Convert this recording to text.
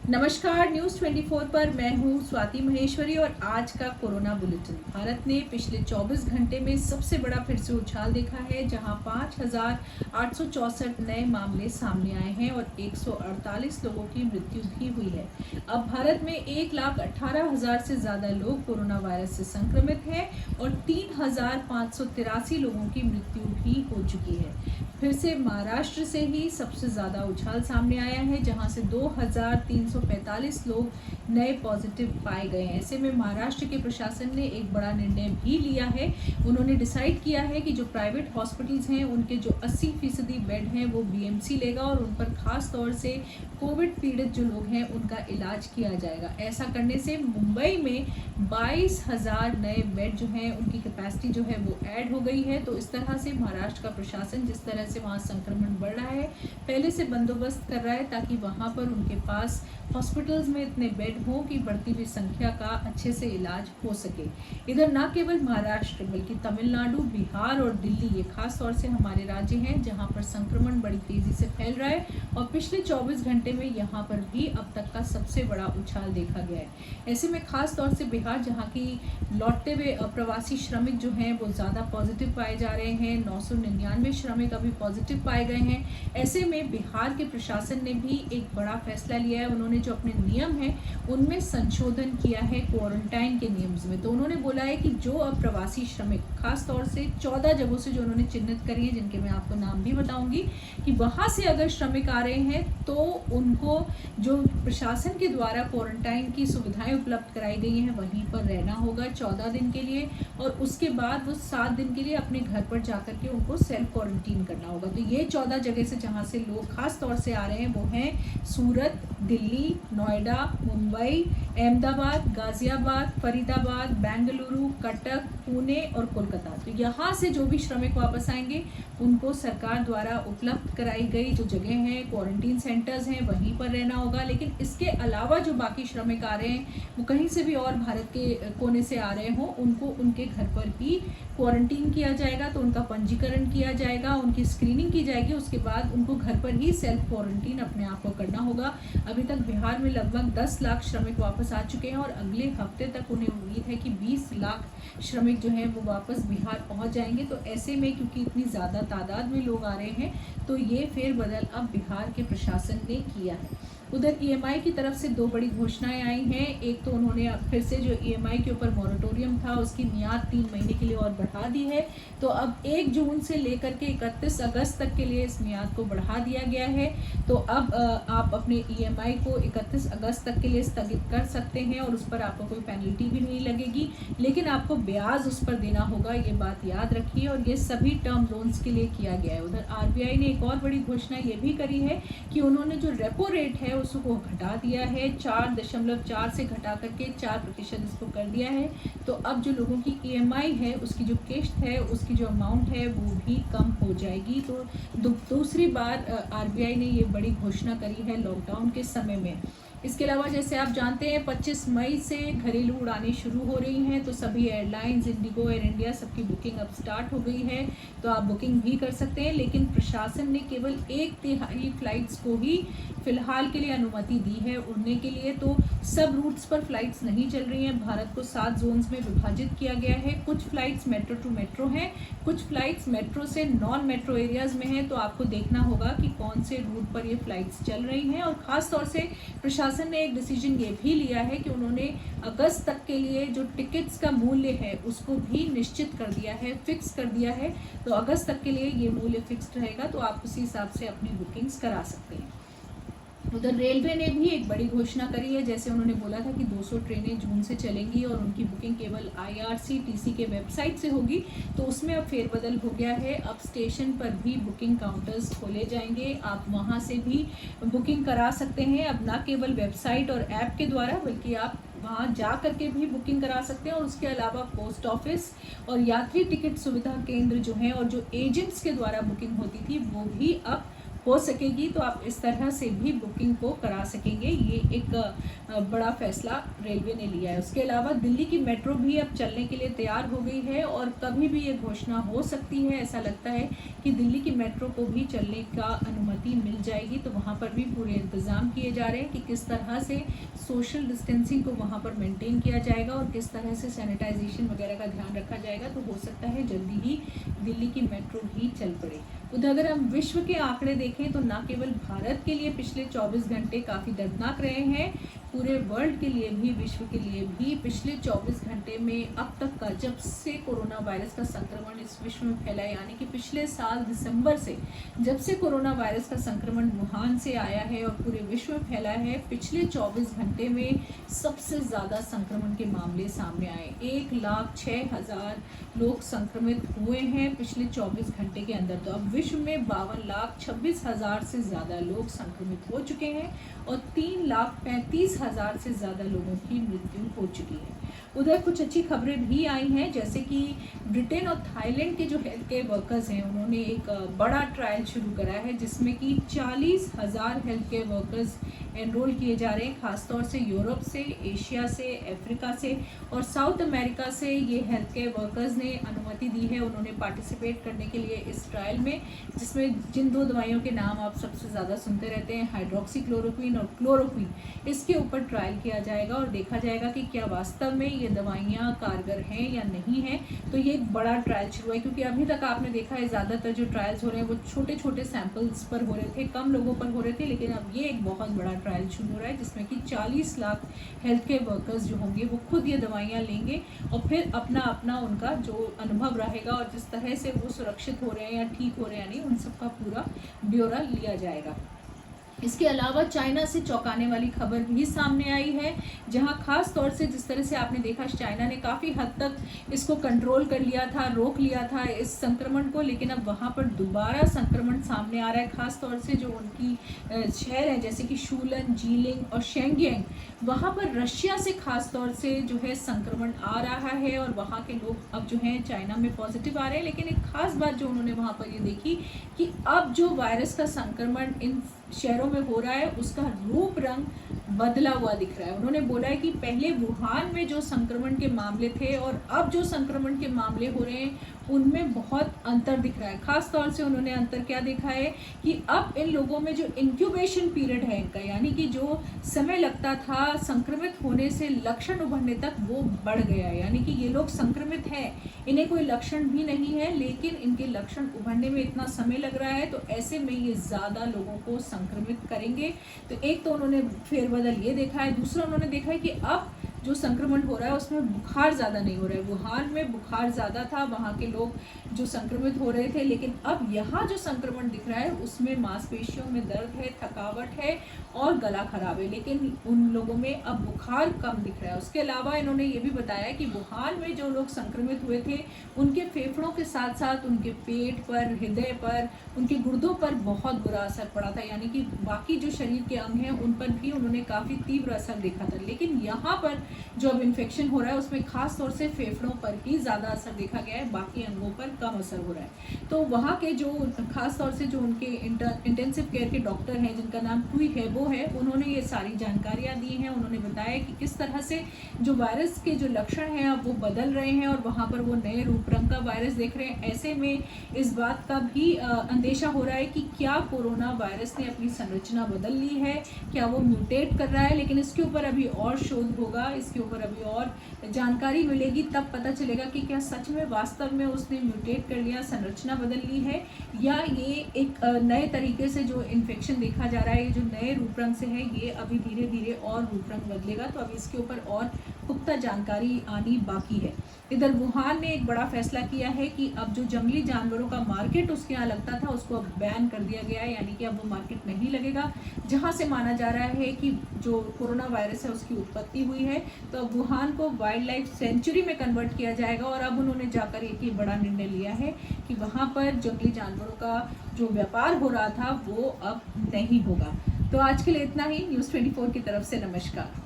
नमस्कार, न्यूज़ 24 पर मैं हूं स्वाति महेश्वरी और आज का कोरोना बुलेटिन। भारत ने पिछले 24 घंटे में सबसे बड़ा फिर से उछाल देखा है, जहां 5,864 नए मामले सामने आए हैं और 148 लोगों की मृत्यु भी हुई है। अब भारत में 1,18,000 से ज़्यादा लोग कोरोना वायरस से संक्रमित हैं और 3,583 लोगों की मृत्यु भी हो चुकी है। फिर से महाराष्ट्र से ही सबसे ज़्यादा उछाल सामने आया है, जहां से 2,345 लोग नए पॉजिटिव पाए गए हैं। ऐसे में महाराष्ट्र के प्रशासन ने एक बड़ा निर्णय भी लिया है। उन्होंने डिसाइड किया है कि जो प्राइवेट हॉस्पिटल्स हैं उनके जो 80% बेड हैं वो बीएमसी लेगा और उन पर खास तौर से कोविड पीड़ित जो लोग हैं उनका इलाज किया जाएगा। ऐसा करने से मुंबई में 22,000 नए बेड जो हैं उनकी कैपेसिटी जो है वो ऐड हो गई है। तो इस तरह से महाराष्ट्र का प्रशासन जिस तरह से वहाँ संक्रमण बढ़ रहा है, पहले से बंदोबस्त कर रहा है ताकि वहाँ पर उनके पास हॉस्पिटल्स में इतने बेड हों कि बढ़ती हुई संख्या का अच्छे से इलाज हो सके। इधर न केवल महाराष्ट्र बल्कि तमिलनाडु, बिहार और दिल्ली, ये खास तौर से हमारे राज्य हैं जहाँ पर संक्रमण बड़ी तेजी से फैल रहा है और पिछले 24 घंटे में यहाँ पर भी अब तक का सबसे बड़ा उछाल देखा गया है। ऐसे में खास तौर से बिहार, जहाँ की लौटते हुए अप्रवासी श्रमिक जो हैं वो ज़्यादा पॉजिटिव पाए जा रहे हैं। 999 श्रमिक अभी पॉजिटिव पाए गए हैं। ऐसे में बिहार के प्रशासन ने भी एक बड़ा फैसला लिया है। उन्होंने जो अपने नियम हैं उनमें संशोधन किया है क्वारंटाइन के नियम्स में। तो उन्होंने बोला है कि जो अप्रवासी श्रमिक खास तौर से 14 जगहों से जो उन्होंने चिन्हित करी है, जिनके मैं आपको नाम भी बताऊंगी, कि वहां से अगर श्रमिक आ रहे हैं तो उनको जो प्रशासन के द्वारा क्वारंटाइन की सुविधाएं उपलब्ध कराई गई हैं वहीं पर रहना होगा 14 दिन के लिए और उसके बाद वो 7 दिन के लिए अपने घर पर जाकर के उनको सेल्फ क्वारंटीन करना होगा। तो ये 14 जगह से जहाँ से लोग खास तौर से आ रहे हैं वो हैं सूरत, दिल्ली, नोएडा, मुंबई, अहमदाबाद, गाजियाबाद, फरीदाबाद, बेंगलुरु, कटक, पुणे और कोलकाता। तो यहाँ से जो भी श्रमिक वापस आएंगे उनको सरकार द्वारा उपलब्ध कराई गई जो जगह हैं, क्वारंटीन सेंटर्स हैं, वहीं पर रहना होगा। लेकिन इसके अलावा जो बाकी श्रमिक आ रहे हैं वो कहीं से भी और भारत के कोने से आ रहे हों, उनको उनके घर पर ही क्वारंटीन किया जाएगा। तो उनका पंजीकरण किया जाएगा, उनकी स्क्रीनिंग की जाएगी, उसके बाद उनको घर पर ही सेल्फ क्वारंटीन अपने आप को करना होगा। अभी तक बिहार में लगभग 10 लाख श्रमिक वापस आ चुके हैं और अगले हफ्ते तक उन्हें उम्मीद है कि 20 लाख श्रमिक जो हैं वो वापस बिहार पहुंच जाएंगे। तो ऐसे में क्योंकि इतनी ज़्यादा तादाद में लोग आ रहे हैं तो ये फेरबदल अब बिहार के प्रशासन ने किया है। उधर ईएमआई की तरफ से 2 बड़ी घोषणाएं आई हैं। एक तो उन्होंने अब फिर से जो ईएमआई के ऊपर मॉरेटोरियम था उसकी मियाद 3 महीने के लिए और बढ़ा दी है। तो अब 1 जून से लेकर के 31 अगस्त तक के लिए इस मियाद को बढ़ा दिया गया है। तो अब आप अपने ईएमआई को 31 अगस्त तक के लिए स्थगित कर सकते हैं और उस पर आपको कोई पेनल्टी भी नहीं लगेगी, लेकिन आपको ब्याज उस पर देना होगा, ये बात याद रखिए। और ये सभी टर्म लोन्स के लिए किया गया है। उधर आरबीआई ने एक और बड़ी घोषणा ये भी करी है कि उन्होंने जो रेपो रेट है उसको घटा दिया है, 4.4 से घटा करके 4% इसको कर दिया है। तो अब जो लोगों की ईएमआई है उसकी जो किश्त है, उसकी जो अमाउंट है वो भी कम हो जाएगी। तो दूसरी बार आरबीआई ने ये बड़ी घोषणा करी है लॉकडाउन के समय में। इसके अलावा जैसे आप जानते हैं 25 मई से घरेलू उड़ानें शुरू हो रही हैं, तो सभी एयरलाइंस, इंडिगो, एयर इंडिया, सबकी बुकिंग अब स्टार्ट हो गई है। तो आप बुकिंग भी कर सकते हैं, लेकिन प्रशासन ने केवल 1/3 फ्लाइट्स को ही फिलहाल के लिए अनुमति दी है उड़ने के लिए। तो सब रूट्स पर फ्लाइट्स नहीं चल रही हैं। भारत को 7 जोन्स में विभाजित किया गया है। कुछ फ्लाइट्स मेट्रो टू मेट्रो हैं, कुछ फ्लाइट्स मेट्रो से नॉन मेट्रो एरियाज में हैं। तो आपको देखना होगा कि कौन से रूट पर ये फ्लाइट्स चल रही हैं। और ख़ास तौर से प्रशासन ने एक डिसीजन ये भी लिया है कि उन्होंने अगस्त तक के लिए जो टिकट्स का मूल्य है उसको भी निश्चित कर दिया है, फिक्स कर दिया है। तो अगस्त तक के लिए ये मूल्य फिक्स्ड रहेगा, तो आप उसी हिसाब से अपनी बुकिंग्स करा सकते हैं। उधर रेलवे ने भी एक बड़ी घोषणा करी है। जैसे उन्होंने बोला था कि 200 ट्रेनें जून से चलेंगी और उनकी बुकिंग केवल आईआरसीटीसी के वेबसाइट से होगी, तो उसमें अब फेरबदल हो गया है। अब स्टेशन पर भी बुकिंग काउंटर्स खोले जाएंगे, आप वहां से भी बुकिंग करा सकते हैं। अब ना केवल वेबसाइट और ऐप के द्वारा बल्कि आप वहाँ जा करके भी बुकिंग करा सकते हैं। और उसके अलावा पोस्ट ऑफिस और यात्री टिकट सुविधा केंद्र जो हैं और जो एजेंट्स के द्वारा बुकिंग होती थी वो भी अब हो सकेगी। तो आप इस तरह से भी बुकिंग को करा सकेंगे। ये एक बड़ा फैसला रेलवे ने लिया है। उसके अलावा दिल्ली की मेट्रो भी अब चलने के लिए तैयार हो गई है और कभी भी ये घोषणा हो सकती है, ऐसा लगता है कि दिल्ली की मेट्रो को भी चलने का अनुमति मिल जाएगी। तो वहाँ पर भी पूरे इंतज़ाम किए जा रहे हैं कि किस तरह से सोशल डिस्टेंसिंग को वहाँ पर मेंटेन किया जाएगा और किस तरह से सैनिटाइजेशन वगैरह का ध्यान रखा जाएगा। तो हो सकता है जल्दी ही दिल्ली की मेट्रो भी चल पड़े। उधर अगर हम विश्व के आंकड़े देखें तो न केवल भारत के लिए पिछले 24 घंटे काफ़ी दर्दनाक रहे हैं, पूरे वर्ल्ड के लिए भी, विश्व के लिए भी पिछले 24 घंटे में अब तक का, जब से कोरोना वायरस का संक्रमण इस विश्व में फैला, यानी कि पिछले साल दिसंबर से जब से कोरोना वायरस का संक्रमण वुहान से आया है और पूरे विश्व में फैला है, पिछले 24 घंटे में सबसे ज़्यादा संक्रमण के मामले सामने आए। 1,06,000 लोग संक्रमित हुए हैं पिछले 24 घंटे के अंदर। तो अब विश्व में 52,26,000 से ज़्यादा लोग संक्रमित हो चुके हैं और 3,35,000 से ज़्यादा लोगों की मृत्यु हो चुकी है। उधर कुछ अच्छी खबरें भी आई हैं, जैसे कि ब्रिटेन और थाईलैंड के जो हेल्थ केयर वर्कर्स हैं उन्होंने एक बड़ा ट्रायल शुरू करा है जिसमें कि 40,000 हेल्थ केयर वर्कर्स एनरोल किए जा रहे हैं, खासतौर से यूरोप से, एशिया से, अफ्रीका से और साउथ अमेरिका से ये हेल्थ केयर वर्कर्स ने अनुमति दी है उन्होंने पार्टिसिपेट करने के लिए इस ट्रायल में, जिसमें जिन 2 दवाइयों के नाम आप सबसे ज़्यादा सुनते रहते हैं, हाइड्रोक्सीक्लोरोक्विन और क्लोरोक्विन, इसके ऊपर ट्रायल किया जाएगा और देखा जाएगा कि क्या वास्तव में ये दवाइयाँ कारगर हैं या नहीं हैं। तो ये एक बड़ा ट्रायल शुरू है, क्योंकि अभी तक आपने देखा है ज़्यादातर जो ट्रायल्स हो रहे हैं वो छोटे छोटे सैंपल्स पर हो रहे थे, कम लोगों पर हो रहे थे, लेकिन अब ये एक बहुत बड़ा ट्रायल शुरू हो रहा है जिसमें कि 40 लाख हेल्थ केयर वर्कर्स जो होंगे वो खुद ये दवाइयाँ लेंगे और फिर अपना अपना उनका जो अनुभव रहेगा और जिस तरह से वो सुरक्षित हो रहे हैं या ठीक हो रहे हैं, यानी उन सबका पूरा ब्यौरा लिया जाएगा। इसके अलावा चाइना से चौंकाने वाली खबर भी सामने आई है, जहां खास तौर से जिस तरह से आपने देखा चाइना ने काफ़ी हद तक इसको कंट्रोल कर लिया था, रोक लिया था इस संक्रमण को, लेकिन अब वहां पर दोबारा संक्रमण सामने आ रहा है। खास तौर से जो उनकी शहर हैं जैसे कि शूलन, जीलिंग और शेंगियांग, वहां पर रशिया से खास तौर से जो है संक्रमण आ रहा है और वहां के लोग अब जो है चाइना में पॉजिटिव आ रहे हैं। लेकिन एक खास बात जो उन्होंने वहां पर ये देखी कि अब जो वायरस का संक्रमण इन शहरों में हो रहा है उसका रूप रंग बदला हुआ दिख रहा है। उन्होंने बोला है कि पहले वुहान में जो संक्रमण के मामले थे और अब जो संक्रमण के मामले हो रहे हैं उनमें बहुत अंतर दिख रहा है। खास तौर से उन्होंने अंतर क्या देखा है कि अब इन लोगों में जो इंक्यूबेशन पीरियड है इनका, यानी कि जो समय लगता था संक्रमित होने से लक्षण उभरने तक, वो बढ़ गया है। यानी कि ये लोग संक्रमित हैं, इन्हें कोई लक्षण भी नहीं है, लेकिन इनके लक्षण उभरने में इतना समय लग रहा है, तो ऐसे में ये ज़्यादा लोगों को संक्रमित करेंगे। तो एक तो उन्होंने फेरबदल ये देखा है, दूसरा उन्होंने देखा है कि अब जो संक्रमण हो रहा है उसमें बुखार ज़्यादा नहीं हो रहा है। वुहान में बुखार ज़्यादा था, वहाँ के लोग जो संक्रमित हो रहे थे, लेकिन अब यहाँ जो संक्रमण दिख रहा है उसमें मांसपेशियों में दर्द है, थकावट है और गला खराब है, लेकिन उन लोगों में अब बुखार कम दिख रहा है। उसके अलावा इन्होंने ये भी बताया कि वुहान में जो लोग संक्रमित हुए थे उनके फेफड़ों के साथ साथ उनके पेट पर, हृदय पर, उनके गुर्दों पर बहुत बुरा असर पड़ा था, यानी कि बाकी जो शरीर के अंग हैं उन पर भी उन्होंने काफ़ी तीव्र असर देखा था। लेकिन यहाँ पर जो अब इन्फेक्शन हो रहा है उसमें खास तौर से फेफड़ों पर ही ज़्यादा असर देखा गया है, बाकी अंगों पर कम असर हो रहा है। तो वहाँ के जो खास तौर से जो उनके इंटेंसिव केयर के डॉक्टर हैं जिनका नाम टुई हेबो है, उन्होंने ये सारी जानकारियाँ दी हैं। उन्होंने बताया कि किस तरह से जो वायरस के जो लक्षण हैं अब वो बदल रहे हैं और वहाँ पर वो नए रूप रंग का वायरस देख रहे हैं। ऐसे में इस बात का भी अंदेशा हो रहा है कि क्या कोरोना वायरस ने अपनी संरचना बदल ली है, क्या वो म्यूटेट कर रहा है, लेकिन इसके ऊपर अभी और शोध होगा, इसके ऊपर अभी और जानकारी मिलेगी, तब पता चलेगा कि क्या सच में वास्तव में उसने म्यूटेट कर लिया, संरचना बदल ली है, या ये एक नए तरीके से जो इन्फेक्शन देखा जा रहा है, ये जो नए रूप रंग से है, ये अभी धीरे धीरे और रूप रंग बदलेगा। तो अभी इसके ऊपर और पुख्ता जानकारी आनी बाकी है। इधर वुहान ने एक बड़ा फैसला किया है कि अब जो जंगली जानवरों का मार्केट उसके यहाँ लगता था उसको अब बैन कर दिया गया है, यानी कि अब वो मार्केट नहीं लगेगा जहाँ से माना जा रहा है कि जो कोरोना वायरस है उसकी उत्पत्ति हुई है। तो अब वुहान को वाइल्ड लाइफ सेंचुरी में कन्वर्ट किया जाएगा और अब उन्होंने जाकर एक ही बड़ा निर्णय लिया है कि वहाँ पर जंगली जानवरों का जो व्यापार हो रहा था वो अब नहीं होगा। तो आज के लिए इतना ही। न्यूज़ 24 की तरफ से नमस्कार।